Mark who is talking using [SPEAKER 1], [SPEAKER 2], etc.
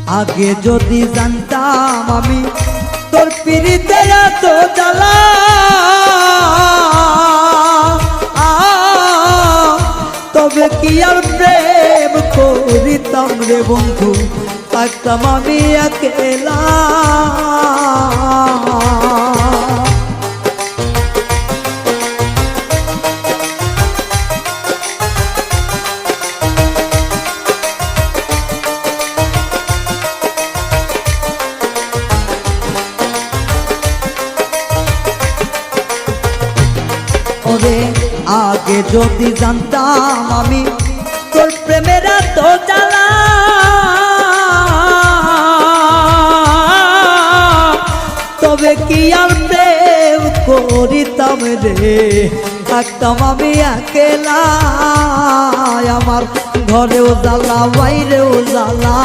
[SPEAKER 1] আগে যদি জানতাম আমি তোর পিরিতে এত জ্বালা, তবে কি আর প্রেম করিতাম রে বন্ধু, থাকতাম আমি একেলা। ওরে আগে যদি জানতাম আমি তোর প্রেমের এত জ্বালা, তবে কি আর প্রেম করিতাম রে, থাকতাম আমি একেলা। আমার ঘরেও জ্বালা বাইরেও জ্বালা।